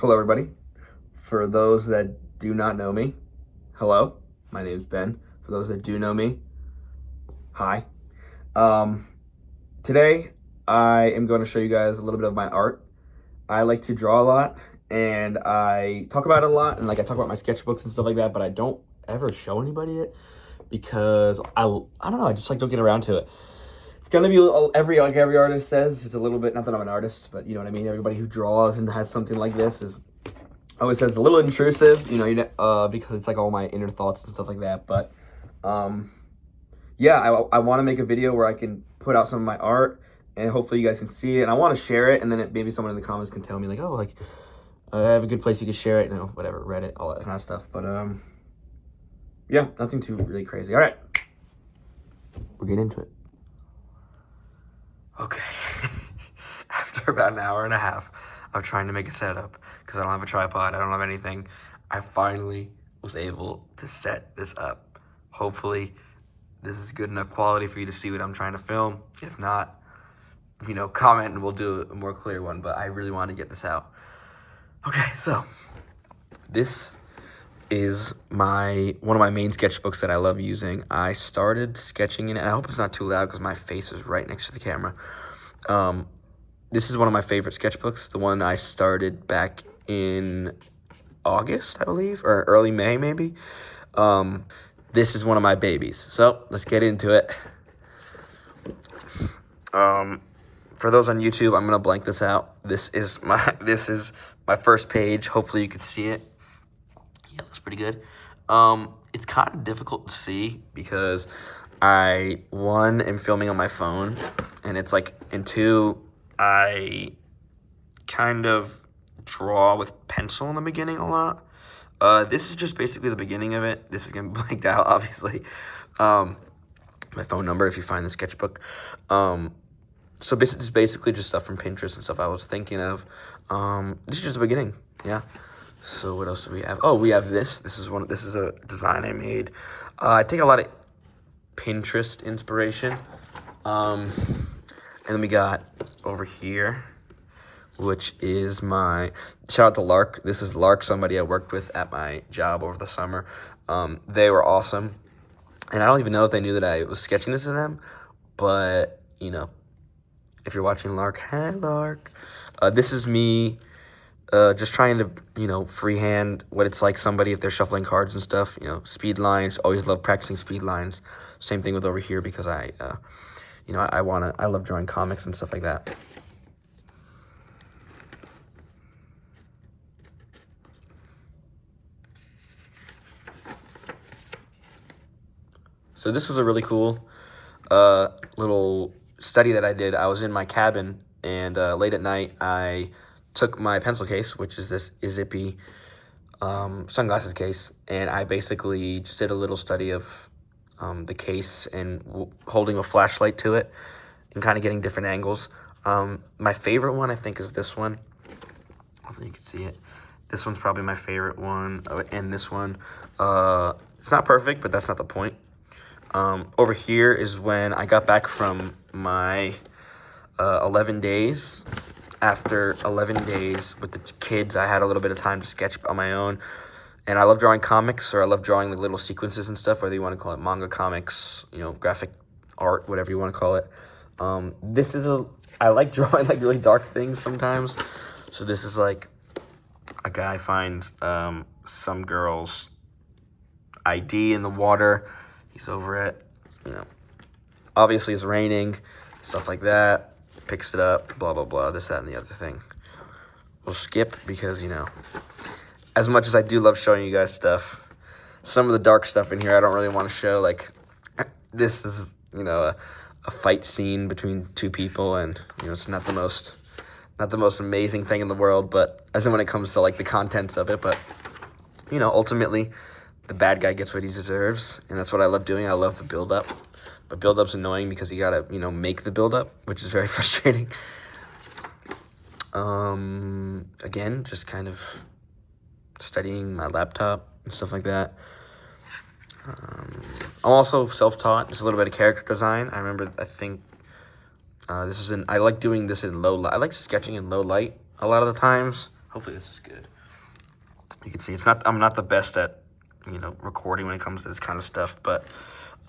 Hello, everybody. For those that do not know me, hello. My name is Ben. For those that do know me, hi. Today, I am going to show you guys a little bit of my art. I like to draw a lot, and I talk about it a lot, and I talk about my sketchbooks and stuff like that, but I don't ever show anybody it because I don't know, I just don't get around to it. It's gonna be every artist says it's a little bit, not that I'm an artist, but you know what I mean. Everybody who draws and has something like this always says it's a little intrusive, because it's all my inner thoughts and stuff like that. But yeah, I want to make a video where I can put out some of my art, and hopefully you guys can see it. And I want to share it, and then maybe someone in the comments can tell me I have a good place you can share it, whatever, Reddit, all that kind of stuff. But yeah, nothing too really crazy. All right, we'll get into it. Okay, after about an hour and a half of trying to make a setup, because I don't have a tripod, I don't have anything, I finally was able to set this up. Hopefully, this is good enough quality for you to see what I'm trying to film. If not, comment and we'll do a more clear one, but I really want to get this out. Okay, so this is one of my main sketchbooks that I love using. I started sketching in it, and I hope it's not too loud because my face is right next to the camera. This is one of my favorite sketchbooks, the one I started back in August, I believe, or early May maybe. This is one of my babies, so let's get into it. For those on YouTube, I'm gonna blank this out. This is my first page. Hopefully you can see it. Yeah, looks pretty good. It's kind of difficult to see because one, am filming on my phone, and and two, I kind of draw with pencil in the beginning a lot. This is just basically the beginning of it. This is going to be blanked out, obviously. My phone number, if you find the sketchbook. So this is basically just stuff from Pinterest and stuff I was thinking of. This is just the beginning, yeah. So what else do we have? Oh, we have this. This is a design I made. I take a lot of Pinterest inspiration. And then we got over here, which is shout out to Lark. This is Lark, somebody I worked with at my job over the summer. They were awesome. And I don't even know if they knew that I was sketching this to them, but, if you're watching, Lark, hi, Lark. This is me just trying to, freehand what it's like somebody if they're shuffling cards and stuff, speed lines. Always love practicing speed lines. Same thing with over here because I love drawing comics and stuff like that. So this was a really cool little study that I did. I was in my cabin, and late at night, I took my pencil case, which is this zippy sunglasses case, and I basically just did a little study of the case and holding a flashlight to it and kind of getting different angles. My favorite one, I think, is this one. Hopefully you can see it. This one's probably my favorite one, and this one. It's not perfect, but that's not the point. Over here is when I got back from my 11 days. After 11 days with the kids, I had a little bit of time to sketch on my own. And I love drawing comics, or I love drawing little sequences and stuff, whether you want to call it manga comics, graphic art, whatever you want to call it. I like drawing really dark things sometimes. So this is a guy finds some girl's ID in the water. He's over it, obviously it's raining, stuff like that, picks it up, blah, blah, blah, this, that, and the other thing. We'll skip because, as much as I do love showing you guys stuff, some of the dark stuff in here I don't really want to show. This is, a fight scene between two people, and, it's not the most amazing thing in the world, but as in when it comes to, the contents of it, but, ultimately, the bad guy gets what he deserves, and that's what I love doing. I love the build-up, but build-up's annoying because you gotta, make the build-up, which is very frustrating. Again, just kind of studying my laptop and stuff like that. I'm also self-taught, just a little bit of character design. I think I like doing this in low light. I like sketching in low light a lot of the times. Hopefully this is good. You can see I'm not the best at, recording when it comes to this kind of stuff, but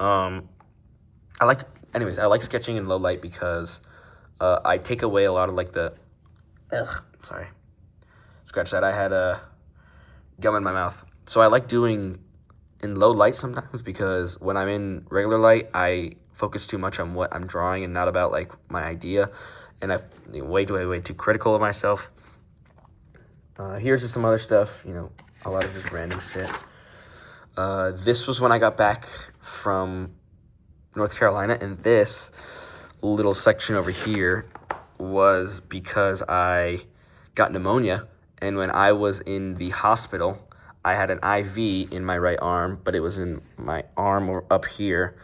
I like sketching in low light because I take away a lot of like the, sorry, scratch that. I had a gum in my mouth. So I like doing in low light sometimes because when I'm in regular light, I focus too much on what I'm drawing and not about like my idea. And I'm way too critical of myself. Here's just some other stuff, a lot of just random shit. This was when I got back from North Carolina, and this little section over here was because I got pneumonia, and when I was in the hospital, I had an IV in my right arm, but it was in my arm or up here,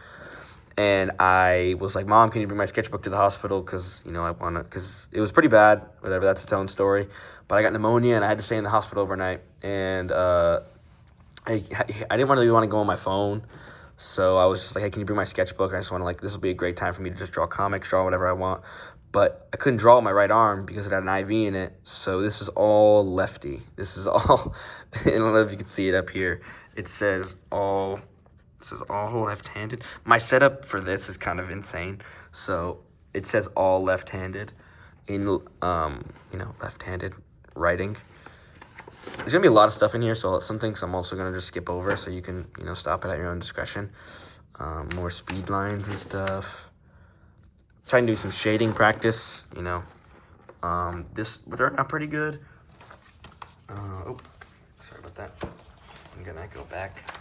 and I was like, Mom, can you bring my sketchbook to the hospital, because, I want to, because it was pretty bad, whatever, that's its own story, but I got pneumonia, and I had to stay in the hospital overnight, and I didn't really want to go on my phone, so I was just like, hey, can you bring my sketchbook? I just want to, this will be a great time for me to just draw comics, draw whatever I want. But I couldn't draw with my right arm because it had an IV in it, so this is all lefty. This is all, I don't know if you can see it up here. It says all left-handed. My setup for this is kind of insane. So it says all left-handed in, left-handed writing. There's going to be a lot of stuff in here, so some things I'm also going to just skip over so you can, stop it at your own discretion. More speed lines and stuff. Trying to do some shading practice, This would turn out pretty good. Sorry about that. I'm going to go back.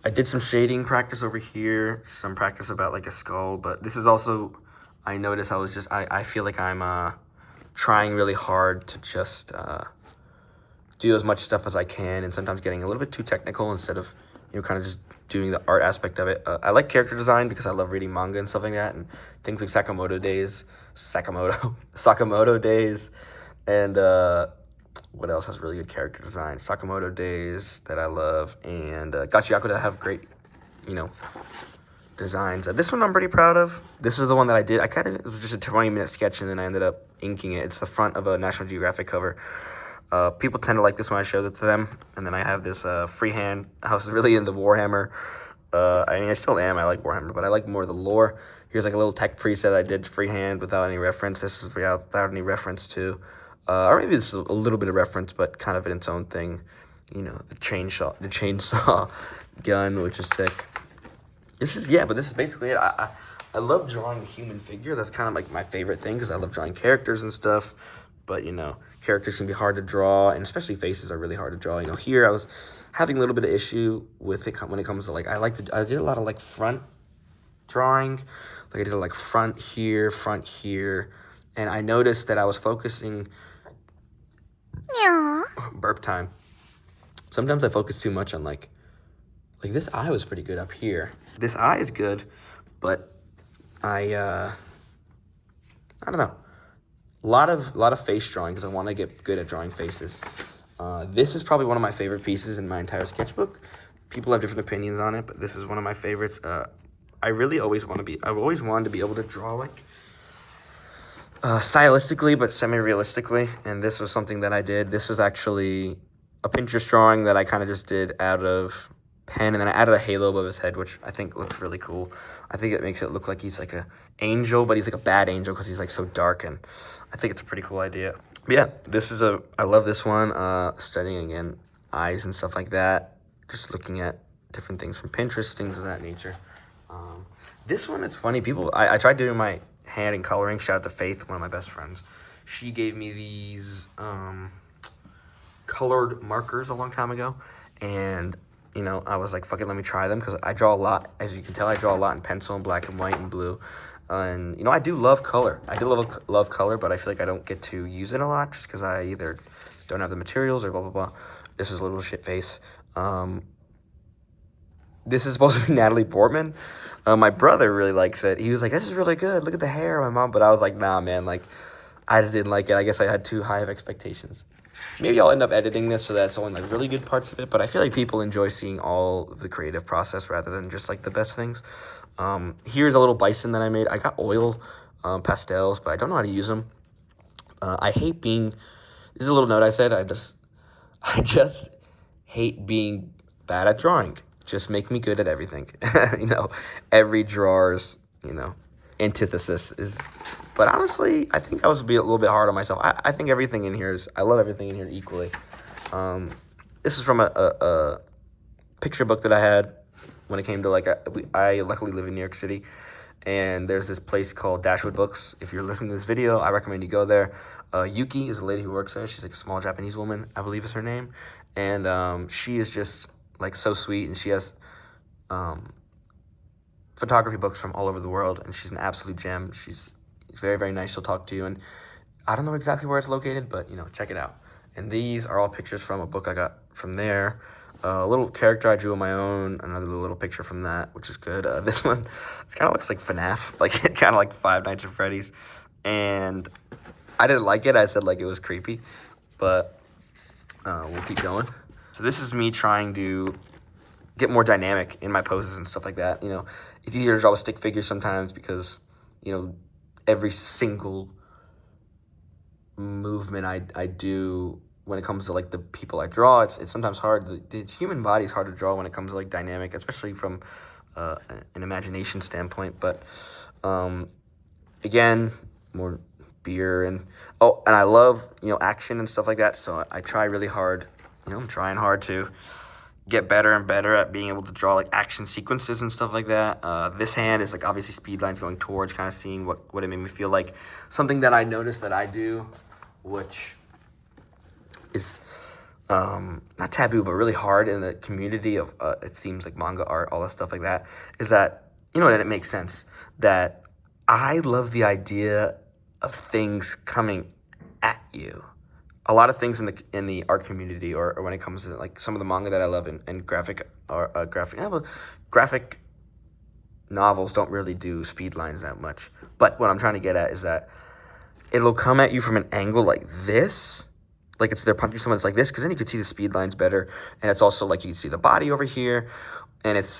I did some shading practice over here, some practice about like a skull, but this is also, I noticed I feel like I'm trying really hard to just do as much stuff as I can, and sometimes getting a little bit too technical instead of, kind of just doing the art aspect of it. I like character design because I love reading manga and stuff like that, and things like Sakamoto Days, and what else has really good character design? Sakamoto Days that I love, and Gachiaku that have great, designs. This one I'm pretty proud of. This is the one that I did. It was just a 20-minute sketch, and then I ended up inking it. It's the front of a National Geographic cover. People tend to like this when I showed it to them. And then I have this freehand. I was really into Warhammer. I still am. I like Warhammer, but I like more the lore. Here's like a little tech preset I did freehand without any reference. This is without any reference to. Or maybe this is a little bit of reference, but kind of in its own thing. The chainsaw gun, which is sick. But this is basically it. I love drawing the human figure. That's kind of like my favorite thing because I love drawing characters and stuff. But, characters can be hard to draw, and especially faces are really hard to draw. Here I was having a little bit of issue with it when it comes to, I did a lot of, front drawing. I did, front here, and I noticed that I was focusing... Burp time. Sometimes I focus too much on, this eye was pretty good up here. This eye is good, but I don't know. A lot of face drawing because I want to get good at drawing faces. This is probably one of my favorite pieces in my entire sketchbook. People have different opinions on it, but this is one of my favorites. I've always wanted to be able to draw stylistically, but semi-realistically, and this was something that I did. This was actually a Pinterest drawing that I kind of just did out of pen, and then I added a halo above his head, which I think looks really cool. I think it makes it look like he's like a angel, but he's like a bad angel because he's so dark, and I think it's a pretty cool idea. But yeah, I love this one. Studying again eyes and stuff like that. Just looking at different things from Pinterest, things of that nature. This one, it's funny. I tried doing my hand and coloring. Shout out to Faith, one of my best friends. She gave me these colored markers a long time ago, and I was like, fuck it, let me try them, because I draw a lot. As you can tell, I draw a lot in pencil and black and white and blue. And, I do love color. I do love color, but I feel like I don't get to use it a lot just because I either don't have the materials or blah, blah, blah. This is a little shit face. This is supposed to be Natalie Portman. My brother really likes it. He was like, this is really good. Look at the hair of my mom. But I was like, nah, man, I just didn't like it. I guess I had too high of expectations. Maybe I'll end up editing this so that's only really good parts of it, but I feel like people enjoy seeing all of the creative process rather than just the best things. Here's a little bison that I made. I got oil pastels, but I don't know how to use them. I hate being This is a little note I said. I just hate being bad at drawing. Just make me good at everything. You know, every drawer's, you know, antithesis is. But honestly, I think I was be a little bit hard on myself. I think everything in here is. I love everything in here equally. This is from a picture book that I had when it came to like. I luckily live in New York City, and there's this place called Dashwood Books. If you're listening to this video, I recommend you go there. Yuki is a lady who works there. She's like a small Japanese woman, I believe is her name. And she is just like so sweet, and she has photography books from all over the world, and she's an absolute gem. She's very, very nice. She'll talk to you, and I don't know exactly where it's located, but, you know, check it out. And these are all pictures from a book I got from there. A little character I drew on my own, another little picture from that, which is good. This one, it kind of looks like FNAF, like kind of like Five Nights at Freddy's. And I didn't like it. I said like it was creepy, but we'll keep going. So this is me trying to get more dynamic in my poses and stuff like that. You know, it's easier to draw with stick figures sometimes because, you know, every single movement I do when it comes to like the people I draw, it's sometimes hard. The human body is hard to draw when it comes to like dynamic, especially from an imagination standpoint. But again, more beer and I love, you know, action and stuff like that. So I try really hard. You know, I'm trying hard to get better and better at being able to draw like action sequences and stuff like that. This hand is like obviously speed lines going towards, kind of seeing what it made me feel like. Something that I noticed that I do, which is not taboo, but really hard in the community of, it seems like manga art, all that stuff like that, is that, you know, and it makes sense that I love the idea of things coming at you. A lot of things in the art community, or when it comes to like some of the manga that I love and graphic novels don't really do speed lines that much. But what I'm trying to get at is that it'll come at you from an angle like this, like they're punching someone. It's like this, because then you can see the speed lines better, and it's also like you can see the body over here,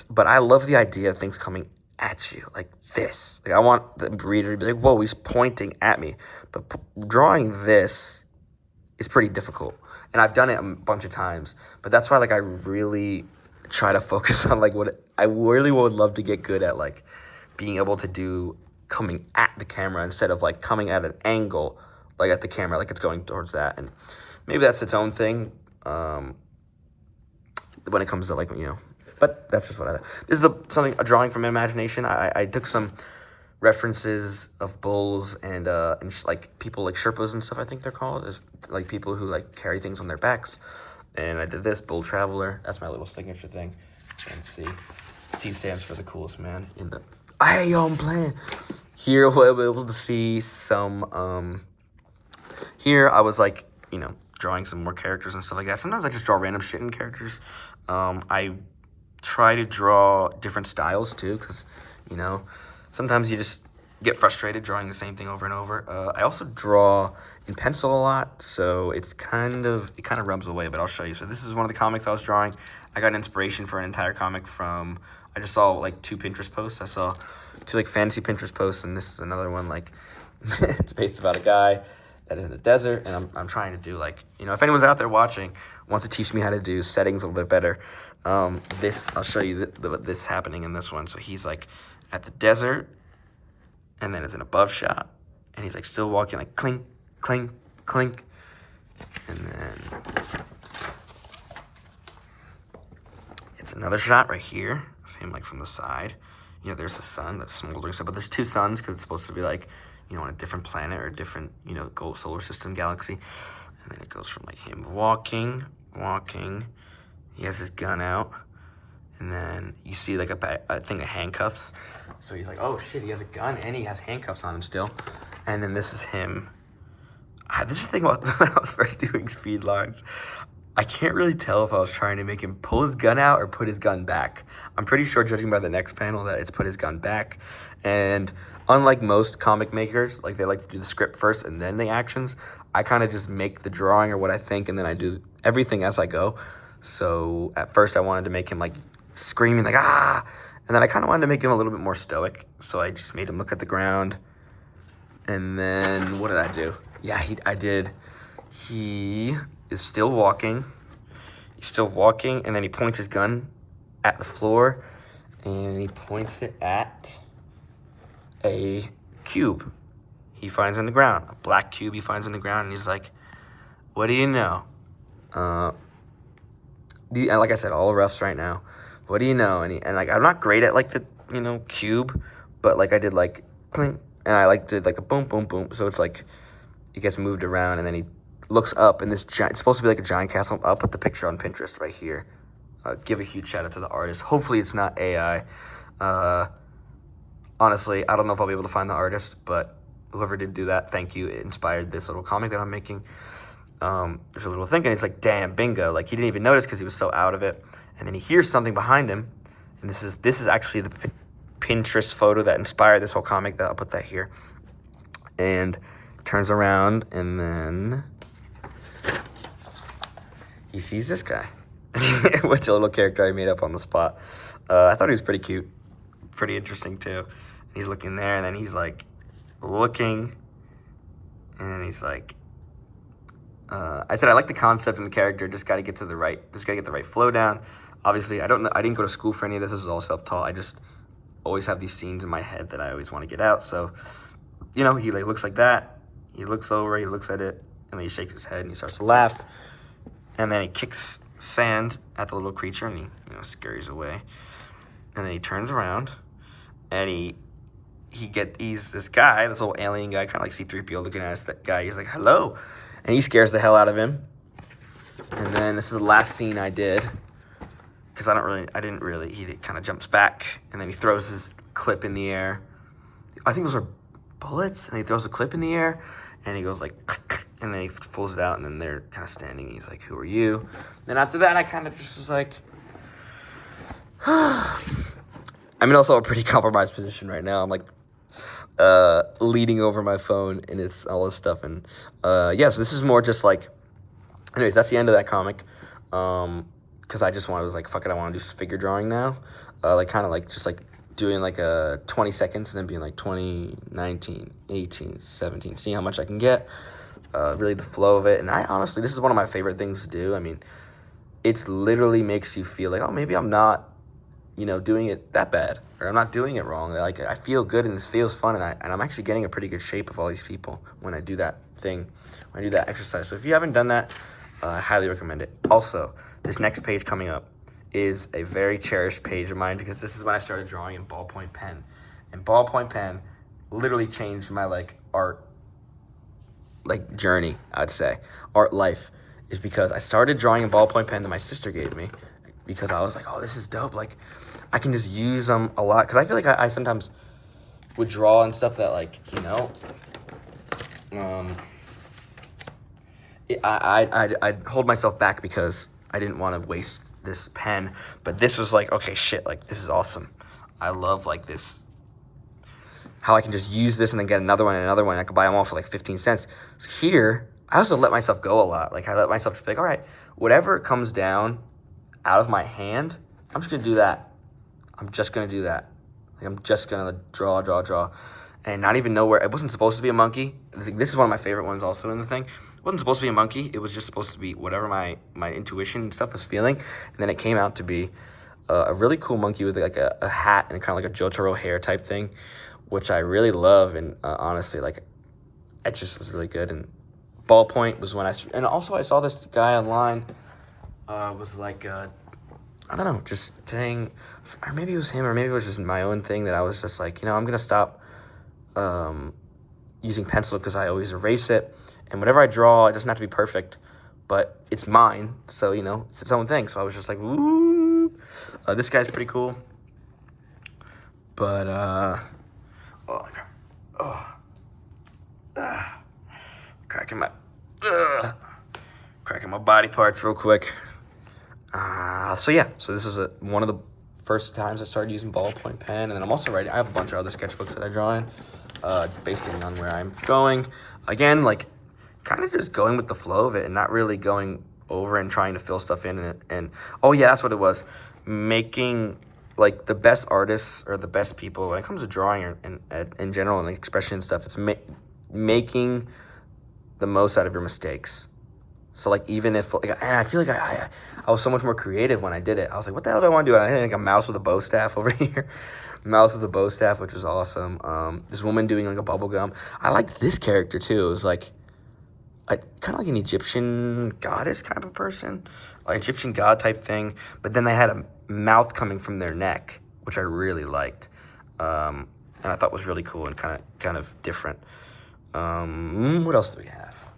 but I love the idea of things coming at you like this. Like I want the reader to be like, whoa, he's pointing at me. But drawing this is pretty difficult, and I've done it a bunch of times, but that's why like I really try to focus on like what I really would love to get good at, like being able to do coming at the camera instead of like coming at an angle like at the camera, like it's going towards that. And maybe that's its own thing when it comes to like, you know, but that's just what this is a drawing from imagination. I took some references of bulls and like people like Sherpas and stuff, I think they're called, is like people who like carry things on their backs. And I did this bull traveler. That's my little signature thing. And C stands for the coolest man in the I'm playing. Here we'll be able to see some here I was like, you know, drawing some more characters and stuff like that. Sometimes I just draw random shit in characters. I try to draw different styles too, because, you know, sometimes you just get frustrated drawing the same thing over and over. I also draw in pencil a lot, so it kind of rubs away, but I'll show you. So this is one of the comics I was drawing. I got inspiration for an entire comic from, I just saw like 2 Pinterest posts. I saw 2 like fantasy Pinterest posts, and this is another one like it's based about a guy that is in the desert, and I'm trying to do like, you know, if anyone's out there watching wants to teach me how to do settings a little bit better, this, I'll show you this happening in this one. So he's like at the desert, and then it's an above shot, and he's like still walking like clink, clink, clink, and then it's another shot right here of him like from the side. You know, there's the sun that's smoldering stuff, but there's 2 suns because it's supposed to be like, you know, on a different planet or a different, you know, solar system galaxy. And then it goes from like him walking. He has his gun out, and then you see like a thing of handcuffs. So he's like, oh shit, he has a gun and he has handcuffs on him still. And then this is him. This is the thing about when I was first doing speed lines. I can't really tell if I was trying to make him pull his gun out or put his gun back. I'm pretty sure, judging by the next panel, that it's put his gun back. And unlike most comic makers, like they like to do the script first and then the actions, I kind of just make the drawing or what I think, and then I do everything as I go. So at first I wanted to make him like screaming like, ah! And then I kind of wanted to make him a little bit more stoic. So I just made him look at the ground. And then what did I do? Yeah, I did he is still walking. He's still walking, and then he points his gun at the floor, and he points it at a cube he finds on the ground, a black cube he finds on the ground, and he's like, what do you know? Like I said, all roughs right now. What do you know? And like, I'm not great at like the, cube, but like I did like, clink, and I like did like a boom, boom, boom. So it's like, it gets moved around, and then he looks up, and this giant, it's supposed to be like a giant castle. I'll put the picture on Pinterest right here. Give a huge shout out to the artist. Hopefully it's not AI. Honestly, I don't know if I'll be able to find the artist, but whoever did do that, thank you. It inspired this little comic that I'm making. There's a little thinking. It's like, damn, bingo. Like, he didn't even notice because he was so out of it. And then he hears something behind him. And this is actually the Pinterest photo that inspired this whole comic. I'll put that here. And turns around, and then he sees this guy, which a little character I made up on the spot. I thought he was pretty cute, pretty interesting too. He's looking there, and then he's like looking, and he's like, I said I like the concept and the character. Just got to get the right flow down. Obviously, I didn't go to school for any of this. This is all self-taught. I just always have these scenes in my head that I always want to get out. So, he like looks like that. He looks over, he looks at it, and then he shakes his head and he starts to laugh. And then he kicks sand at the little creature, and he scurries away. And then he turns around, and he's this guy, this little alien guy, kind of like C-3PO looking at us. That guy, he's like, hello. And he scares the hell out of him. And then this is the last scene I did, because he kind of jumps back, and then he throws his clip in the air. I think those are bullets, and he throws the clip in the air, and he goes like, and then he pulls it out, and then they're kind of standing, and he's like, who are you? And after that, I kind of just was like, I'm in also a pretty compromised position right now. I'm like leaning over my phone, and it's all this stuff, and so this is more just like, anyways, that's the end of that comic, because I was like, fuck it, I want to do figure drawing now, like kind of like just like doing like a 20 seconds and then being like 20, 19, 18, 17, seeing how much I can get, really the flow of it. And I honestly, this is one of my favorite things to do. I mean, it's literally makes you feel like, oh, maybe I'm not, doing it that bad, or I'm not doing it wrong. Like, I feel good, and this feels fun, and I'm actually getting a pretty good shape of all these people when I do that thing, when I do that exercise. So if you haven't done that, I highly recommend it. Also, this next page coming up is a very cherished page of mine, because this is when I started drawing in ballpoint pen. And ballpoint pen literally changed my art journey, I'd say. Art life is because I started drawing in ballpoint pen that my sister gave me, because I was like, oh, this is dope. Like, I can just use them a lot, because I feel like I sometimes would draw and stuff that I'd hold myself back because I didn't want to waste this pen. But this was like, okay, shit, like, this is awesome. I love this, how I can just use this and then get another one and another one. I could buy them all for 15 cents. So here, I also let myself go a lot. Like, I let myself just be like, all right, whatever comes down out of my hand, I'm just gonna do that. I'm just gonna do that. Like, I'm just gonna draw, and not even know where. It wasn't supposed to be a monkey. This is one of my favorite ones also in the thing. It wasn't supposed to be a monkey. It was just supposed to be whatever my intuition and stuff was feeling. And then it came out to be a really cool monkey with a hat and kind of like a Jotaro hair type thing, which I really love. And honestly, it just was really good. And ballpoint was when and also I saw this guy online, was like, I don't know, just saying, or maybe it was him, or maybe it was just my own thing that I was just like, I'm going to stop using pencil, because I always erase it. And whatever I draw, it doesn't have to be perfect, but it's mine. So, it's its own thing. So I was just like, woo. This guy's pretty cool. But, cracking my body parts real quick. So this is one of the first times I started using ballpoint pen, and then I'm also writing. I have a bunch of other sketchbooks that I draw in, based on where I'm going. Again, kind of just going with the flow of it, and not really going over and trying to fill stuff in. And oh yeah, that's what it was. Making the best artists or the best people when it comes to drawing or in general and expression and stuff. It's making the most out of your mistakes. So like even if like, and I feel like I was so much more creative when I did it. I was like, what the hell do I want to do? And I had like a mouse with a bow staff over here, mouse with a bow staff, which was awesome. This woman doing like a bubble gum. I liked this character too. It was like kind of like an Egyptian goddess kind of person, like Egyptian god type thing. But then they had a mouth coming from their neck, which I really liked, and I thought was really cool and kind of different. What else do we have?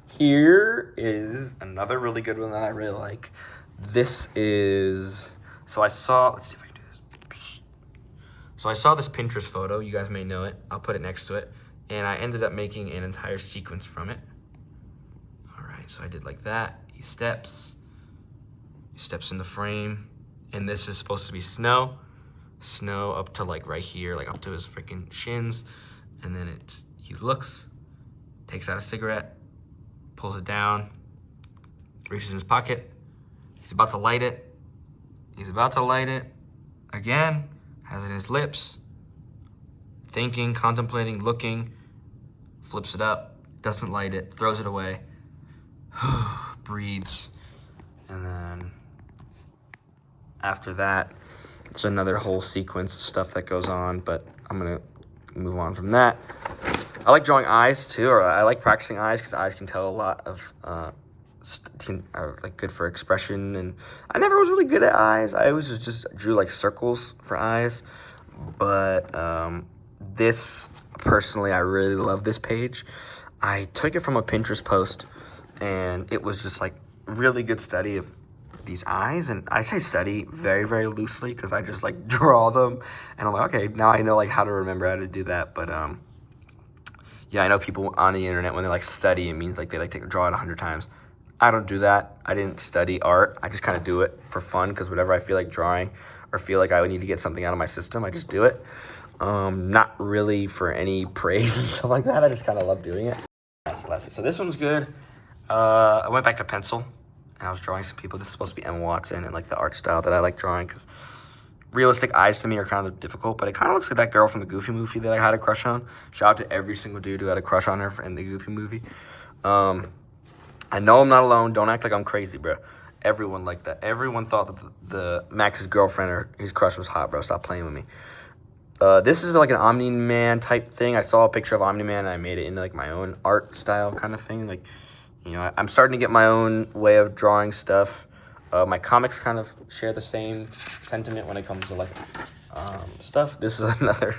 Here is another really good one that I really like. This is, so I saw, let's see if I can do this. So I saw this Pinterest photo. You guys may know it. I'll put it next to it. And I ended up making an entire sequence from it. All right, so I did like that. He steps in the frame. And this is supposed to be snow. Snow up to like right here, like up to his freaking shins. And then he looks, takes out a cigarette, pulls it down, reaches in his pocket. He's about to light it. He's about to light it again, has it in his lips, thinking, contemplating, looking, flips it up, doesn't light it, throws it away, breathes. And then after that, it's another whole sequence of stuff that goes on, but I'm gonna move on from that. I like drawing eyes too, or I like practicing eyes because eyes can tell a lot of, are like good for expression. And I never was really good at eyes. I always just drew like circles for eyes. But this, personally, I really love this page. I took it from a Pinterest post, and it was just like really good study of these eyes. And I say study very, very loosely because I just like draw them, and I'm like, okay, now I know like how to remember how to do that. But yeah, I know people on the internet, when they like study, it means like they like to draw it 100 times. I don't do that. I didn't study art. I just kind of do it for fun because whatever I feel like drawing or feel like I would need to get something out of my system, I just do it. Not really for any praise and stuff like that. I just kind of love doing it. That's the last piece. So this one's good. I went back to pencil, and I was drawing some people. This is supposed to be Emma Watson and like the art style that I like drawing because realistic eyes to me are kind of difficult, but it kind of looks like that girl from the Goofy movie that I had a crush on. Shout out to every single dude who had a crush on her in the Goofy movie. I know I'm not alone. Don't act like I'm crazy, bro. Everyone liked that. Everyone thought that the Max's girlfriend or his crush was hot, bro. Stop playing with me. This is like an Omni-Man type thing. I saw a picture of Omni-Man and I made it into like my own art style kind of thing. Like, you know, I'm starting to get my own way of drawing stuff. My comics kind of share the same sentiment when it comes to like stuff. This is another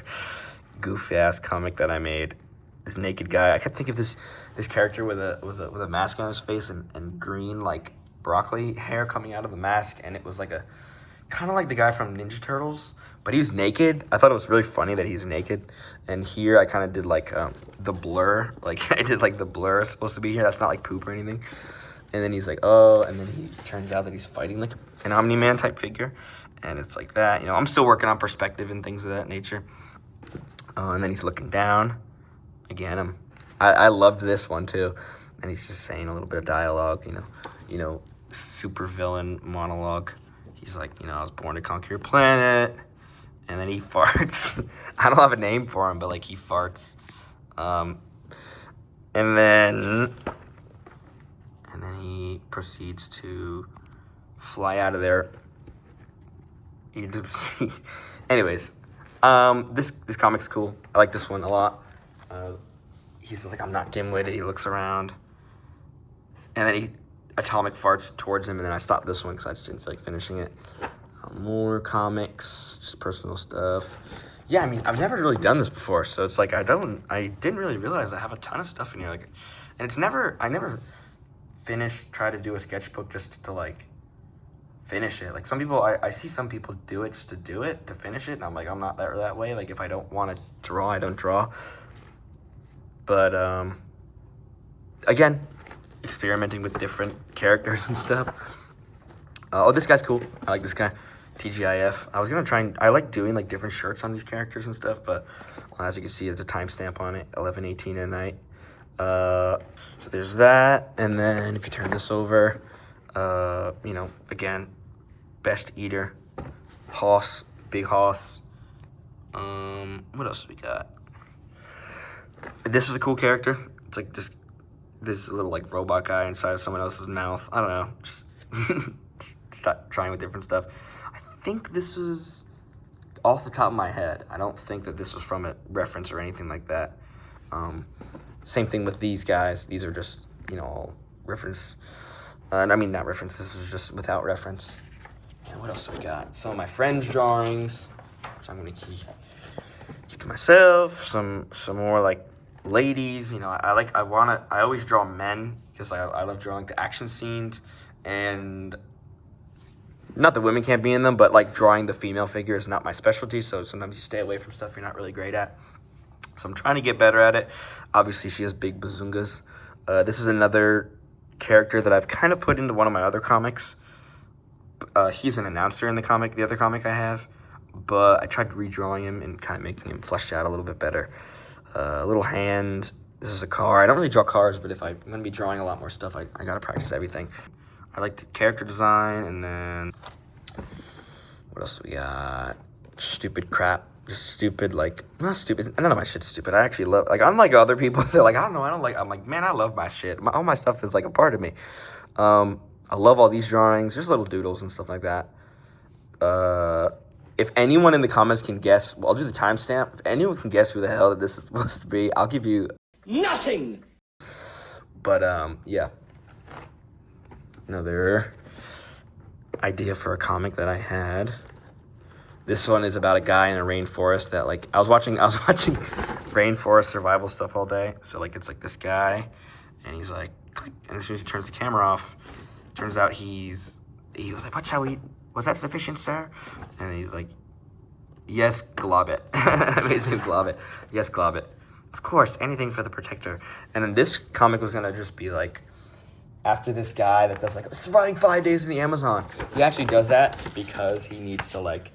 goofy ass comic that I made. This naked guy. I kept thinking of this character with a mask on his face and green like broccoli hair coming out of the mask, and it was like a kind of like the guy from Ninja Turtles, but he's naked. I thought it was really funny that he's naked. And here I kind of did like the blur. Like I did like the blur supposed to be here. That's not like poop or anything. And then he's like, oh, and then he turns out that he's fighting like an Omni-Man type figure. And it's like that. You know, I'm still working on perspective and things of that nature. And then he's looking down. Again, I loved this one too. And he's just saying a little bit of dialogue, you know, super villain monologue. He's like, you know, I was born to conquer your planet. And then he farts. I don't have a name for him, but like he farts. And then he proceeds to fly out of there. Anyways, this comic's cool. I like this one a lot. He's like, I'm not dim-witted. He looks around, and then he atomic farts towards him, and then I stopped this one because I just didn't feel like finishing it. More comics, just personal stuff. Yeah, I mean, I've never really done this before, so it's like I didn't really realize I have a ton of stuff in here. Like, and I never try to do a sketchbook just to like finish it. Like some people, I see some people do it just to do it, to finish it, and I'm like, I'm not that way. Like if I don't want to draw, I don't draw. But again, experimenting with different characters and stuff. Oh, this guy's cool. I like this guy. TGIF. I was gonna try and I like doing like different shirts on these characters and stuff, but as you can see, there's a timestamp on it, 11:18 at night. So there's that, and then if you turn this over, you know, again, best eater, hoss, big hoss. What else we got? This is a cool character. It's like this this little like robot guy inside of someone else's mouth. I don't know. Just start trying with different stuff. I think this was off the top of my head. I don't think that this was from a reference or anything like that. Same thing with these guys. These are just, all reference. I mean, not reference. This is just without reference. And what else do we got? Some of my friends' drawings, which I'm going to keep to myself. Some more, like, ladies. I always draw men because I love drawing the action scenes. And not that women can't be in them, but, like, drawing the female figure is not my specialty. So sometimes you stay away from stuff you're not really great at. So I'm trying to get better at it. Obviously, she has big bazungas. This is another character that I've kind of put into one of my other comics. He's an announcer in the other comic I have. But I tried redrawing him and kind of making him fleshed out a little bit better. A little hand. This is a car. I don't really draw cars, but if I'm going to be drawing a lot more stuff, I got to practice everything. I like the character design, and then what else do we got? Stupid crap. Just stupid, like, not stupid. None of my shit's stupid. I actually love, like, unlike other people, they're like, I don't like, I'm like, man, I love my shit. All my stuff is, like, a part of me. I love all these drawings. There's little doodles and stuff like that. If anyone in the comments can guess, well, I'll do the timestamp. If anyone can guess who the hell that this is supposed to be, I'll give you nothing. But, yeah. Another idea for a comic that I had. This one is about a guy in a rainforest that, like, I was watching rainforest survival stuff all day. So, like, it's like this guy, and he's like, click, and as soon as he turns the camera off, turns out he was like, what shall we eat? Was that sufficient, sir? And he's like, yes, glob it. Basically, glob it. Yes, glob it. Of course, anything for the protector. And then this comic was gonna just be like, after this guy that does, like, surviving 5 days in the Amazon. He actually does that because he needs to, like,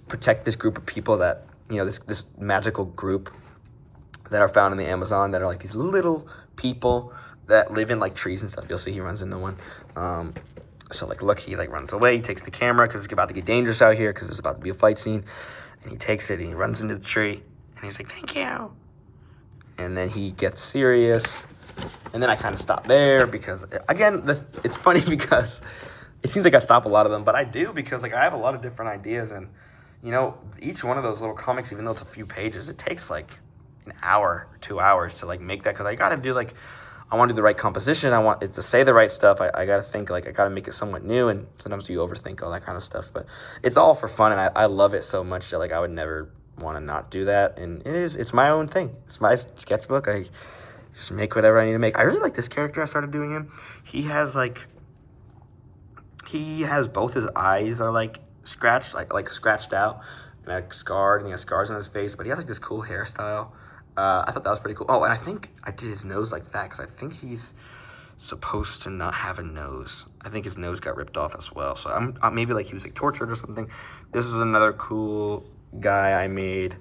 protect this group of people that, this magical group that are found in the Amazon that are, like, these little people that live in, like, trees and stuff. You'll see he runs into one. So, like, look, he, like, runs away. He takes the camera because it's about to get dangerous out here because there's about to be a fight scene. And he takes it and he runs into the tree. And he's like, thank you. And then he gets serious. And then I kind of stop there because, again, it's funny because it seems like I stop a lot of them. But I do because, like, I have a lot of different ideas. And, each one of those little comics, even though it's a few pages, it takes, like, an hour, 2 hours to, like, make that. Because I got to do, like, I want to do the right composition. I want it to say the right stuff. I got to think, like, I got to make it somewhat new. And sometimes you overthink all that kind of stuff. But it's all for fun. And I love it so much that, like, I would never want to not do that. And it's my own thing. It's my sketchbook. I just make whatever I need to make. I really like this character. I started doing him. He has both his eyes are, like, scratched, like scratched out, and, like, scarred, and he has scars on his face, but he has, like, this cool hairstyle. I thought that was pretty cool. Oh, and I think I did his nose like that because I think he's supposed to not have a nose. I think his nose got ripped off as well. So I'm maybe, like, he was, like, tortured or something. This is another cool guy I made.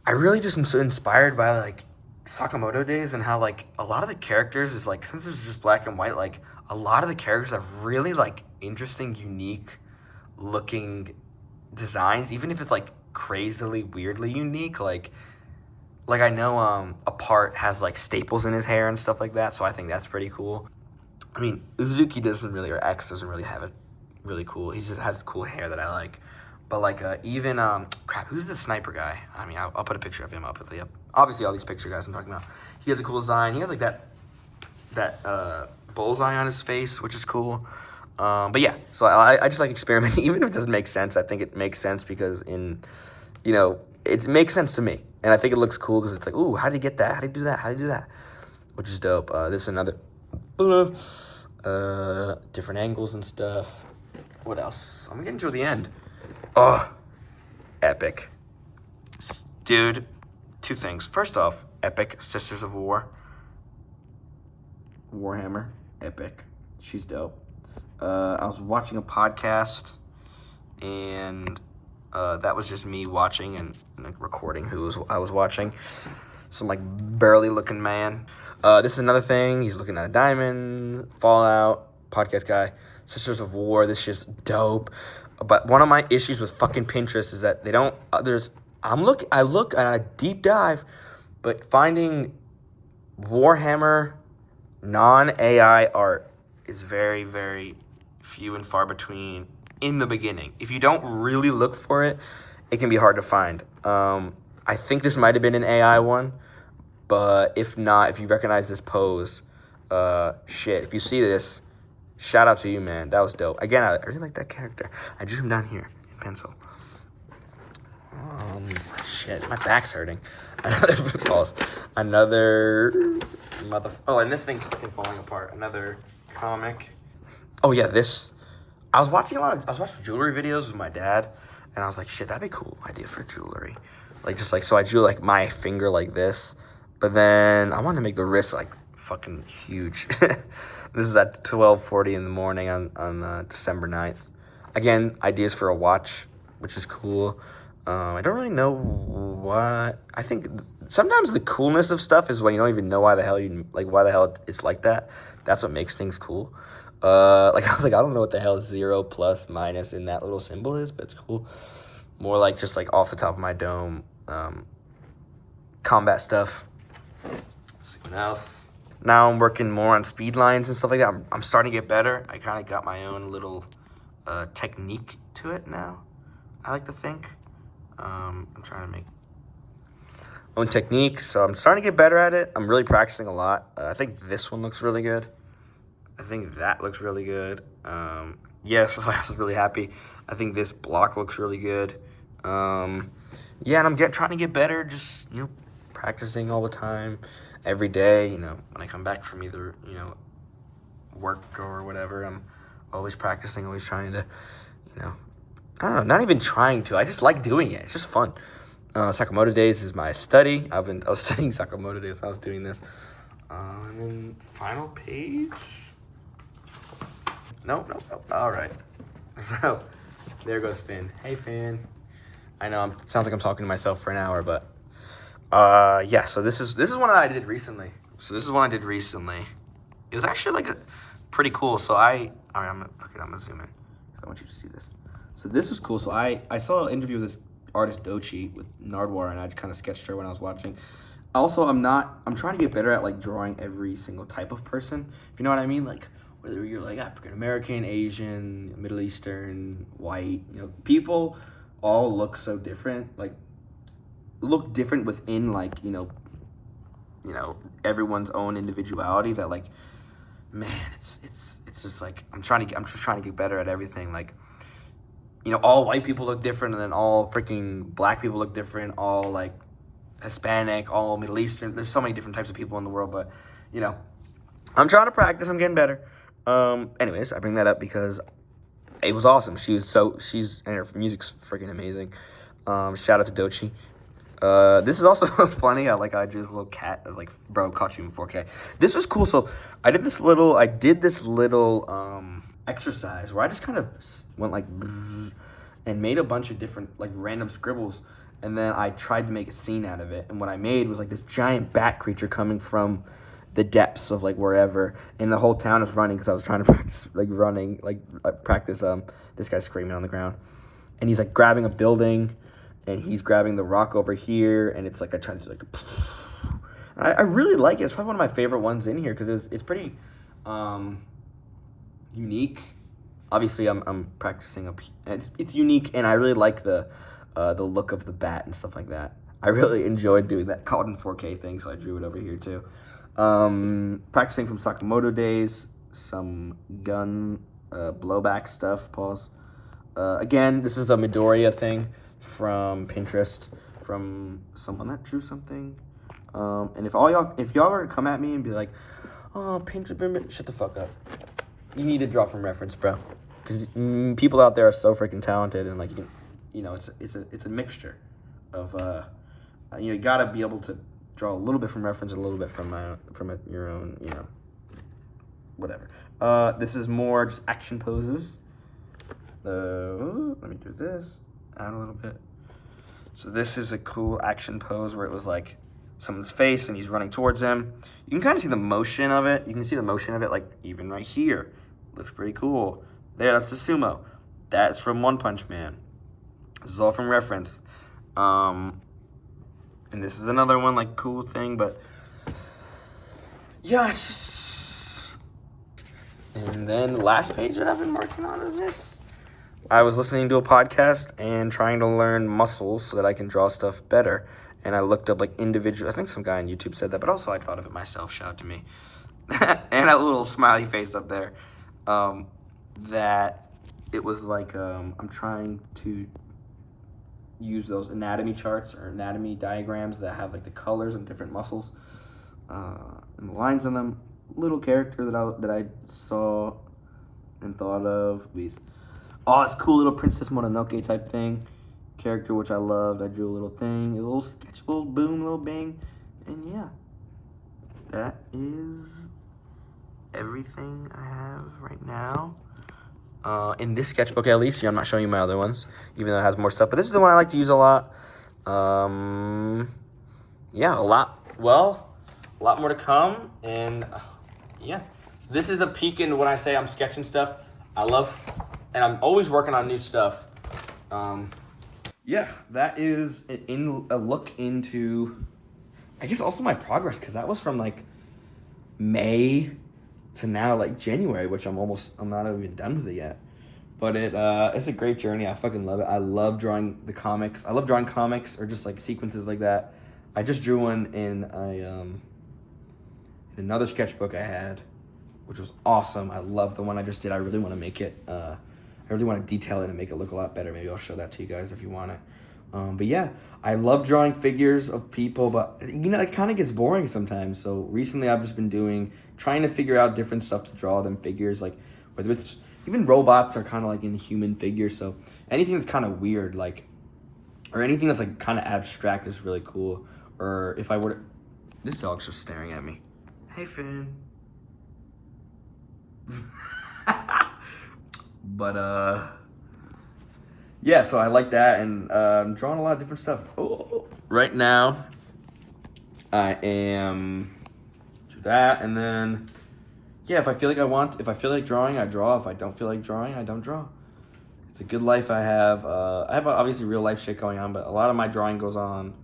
I really just am so inspired by, like, Sakamoto days and how, like, a lot of the characters is, like, since it's just black and white, like, a lot of the characters have really, like, interesting, unique looking designs, even if it's, like, crazily weirdly unique. Like I know a part has, like, staples in his hair and stuff like that, so I think that's pretty cool. I mean, Uzuki doesn't really, or X doesn't really have it really cool. He just has cool hair that I like. But, like, even, crap, who's the sniper guy? I mean, I'll put a picture of him up with you. Obviously, all these picture guys I'm talking about. He has a cool design. He has, like, that bullseye on his face, which is cool. But, yeah, so I just like experimenting. Even if it doesn't make sense, I think it makes sense because it makes sense to me. And I think it looks cool because it's like, ooh, how did he get that? How did he do that? How did he do that? Which is dope. This is another different angles and stuff. What else? I'm getting to the end. Oh, epic. Dude, two things. First off, epic. Sisters of War. Warhammer. Epic. She's dope. I was watching a podcast, and that was just me watching and like, recording I was watching. Some, like, burly looking man. This is another thing. He's looking at a diamond. Fallout. Podcast guy. Sisters of War. This shit's dope. But one of my issues with fucking Pinterest is that they don't. I look at a deep dive, but finding Warhammer non-AI art is very, very few and far between in the beginning. If you don't really look for it, it can be hard to find. I think this might have been an AI one, but if not, if you recognize this pose, shit, if you see this, shout out to you, man. That was dope. Again, I really like that character. I drew him down here in pencil. Shit, my back's hurting. Another mother. Oh, and this thing's fucking falling apart. Another comic. Oh yeah, this. I was watching jewelry videos with my dad, and I was like, shit, that'd be a cool idea for jewelry. Like, just like, so I drew like my finger like this, but then I wanted to make the wrist like fucking huge. This is at 12:40 in the morning on December 9th. Again, ideas for a watch, which is cool. I don't really know what. I think sometimes the coolness of stuff is when you don't even know why the hell it's like that. That's what makes things cool. Like I was like, I don't know what the hell 0, plus, minus in that little symbol is, but it's cool. More like just like off the top of my dome, combat stuff. Something else. Now I'm working more on speed lines and stuff like that. I'm starting to get better. I kind of got my own little technique to it now, I like to think. I'm trying to make own technique, so I'm starting to get better at it. I'm really practicing a lot. I think this one looks really good. I think that looks really good. Yes, so I was really happy. I think this block looks really good. Yeah, and I'm trying to get better, just, practicing all the time, every day. When I come back from either, work or whatever, I'm always practicing, always trying to, I don't know, not even trying to. I just like doing it. It's just fun. Sakamoto Days is my study. I was studying Sakamoto Days when I was doing this. And then final page. Nope. All right. So there goes Finn. Hey, Finn. I know it sounds like I'm talking to myself for an hour, but yeah. So this is one that I did recently. It was actually like pretty cool. So I'm gonna zoom in. I want you to see this. So this was cool. So I saw an interview with this artist Dochi with Nardwar, and I kind of sketched her when I was watching. Also, I'm trying to get better at like drawing every single type of person, if you know what I mean. Like whether you're like African American, Asian, Middle Eastern, white, people all look so different. Like look different within like everyone's own individuality. That like, man, it's just like I'm just trying to get better at everything. Like, all white people look different, and then all freaking black people look different, all, like, Hispanic, all Middle Eastern. There's so many different types of people in the world, but, I'm trying to practice. I'm getting better. Anyways, I bring that up because it was awesome. And her music's freaking amazing. Shout out to Dochi. This is also funny. I drew this little cat. I was like, bro, caught you in 4K. This was cool. So I did this little exercise where I just kind of went like and made a bunch of different like random scribbles, and then I tried to make a scene out of it. And what I made was like this giant bat creature coming from the depths of like wherever, and the whole town is running because I was trying to practice like running, this guy screaming on the ground, and he's like grabbing a building, and he's grabbing the rock over here, and it's like I tried to like I really like it. It's probably one of my favorite ones in here because it's pretty unique. Obviously, I'm practicing up. It's unique, and I really like the look of the bat and stuff like that. I really enjoyed doing that caught in 4K thing, so I drew it over here too. Practicing from Sakamoto Days, some gun blowback stuff. Pause. Again, this is a Midoriya thing from Pinterest from someone that drew something. And if y'all are to come at me and be like, "Oh, Pinterest," shut the fuck up. You need to draw from reference, bro, because people out there are so freaking talented, and like it's a mixture of you gotta be able to draw a little bit from reference and a little bit from your own whatever. This is more just action poses. Let me do this out a little bit. So this is a cool action pose where it was like someone's face and he's running towards them. You can kind of see the motion of it. You can see the motion of it like even right here. Looks pretty cool. There, that's the sumo. That's from One Punch Man. This is all from reference. And this is another one, like, cool thing, but yeah, it's And then the last page that I've been working on is this. I was listening to a podcast and trying to learn muscles so that I can draw stuff better. And I looked up like individual, I think some guy on YouTube said that, but also I thought of it myself, shout out to me. And a little smiley face up there. That it was like, I'm trying to use those anatomy charts or anatomy diagrams that have like the colors and different muscles and the lines in them. Little character that I saw and thought of. Oh, it's cool little Princess Mononoke type thing. Character which I loved. I drew a little thing, a little sketch, little boom, little bang, and yeah, that is everything I have right now. In this sketchbook, at least. Yeah, I'm not showing you my other ones, even though it has more stuff. But this is the one I like to use a lot. Yeah, a lot. Well, a lot more to come, and yeah. So this is a peek into when I say I'm sketching stuff. I love, and I'm always working on new stuff. Yeah, that is a look into, I guess, also my progress, because that was from like May to now, like January, which I'm not even done with it yet. But it's a great journey. I fucking love it. I love drawing the comics. I love drawing comics or just like sequences like that. I just drew one in another sketchbook I had, which was awesome. I love the one I just did. I really want to make it. I really want to detail it and make it look a lot better. Maybe I'll show that to you guys if you want it. But yeah, I love drawing figures of people, but you know, it kind of gets boring sometimes. So recently I've just been trying to figure out different stuff to draw than figures, like whether it's even robots are kind of like in human figures. So anything that's kind of weird, like, or anything that's like kind of abstract is really cool. Or if I were to, this dog's just staring at me. Hey, Finn. But yeah, so I like that, and I'm drawing a lot of different stuff. Oh, right now, I am do that, and then yeah, if I feel like drawing, I draw. If I don't feel like drawing, I don't draw. It's a good life I have. I have obviously real life shit going on, but a lot of my drawing goes on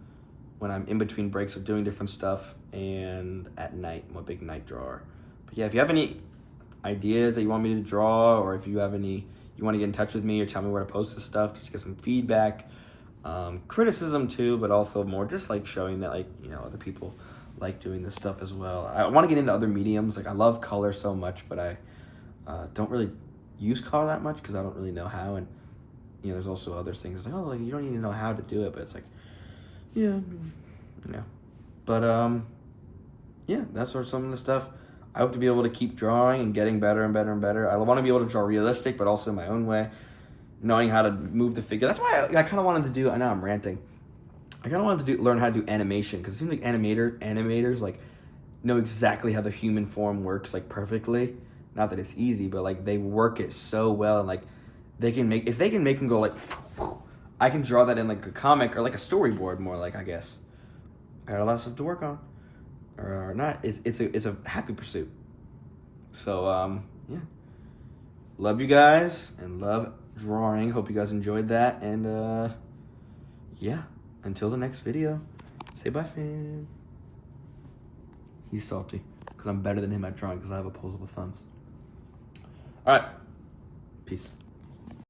when I'm in between breaks of doing different stuff and at night. I'm a big night drawer. But yeah, if you have any ideas that you want me to draw, or if you have you want to get in touch with me or tell me where to post this stuff, just get some feedback, criticism too, but also more just like showing that, like, you know, other people like doing this stuff as well. I want to get into other mediums. Like, I love color so much, but I don't really use color that much because I don't really know how. And you know, there's also other things like, oh, like, you don't even know how to do it, but it's like, yeah, yeah. But yeah, that's sort of some of the stuff. I hope to be able to keep drawing and getting better and better and better. I want to be able to draw realistic, but also in my own way, knowing how to move the figure. That's why I kind of wanted to do, I know I'm ranting, I kind of wanted to learn how to do animation, because it seems like animators like know exactly how the human form works, like, perfectly. Not that it's easy, but like they work it so well, and like if they can make them go like, I can draw that in like a comic or like a storyboard more, like, I guess. I got a lot of stuff to work on. Or not. It's a happy pursuit. So yeah. Love you guys and love drawing. Hope you guys enjoyed that. And yeah. Until the next video. Say bye, Finn. He's salty because I'm better than him at drawing because I have opposable thumbs. Alright. Peace.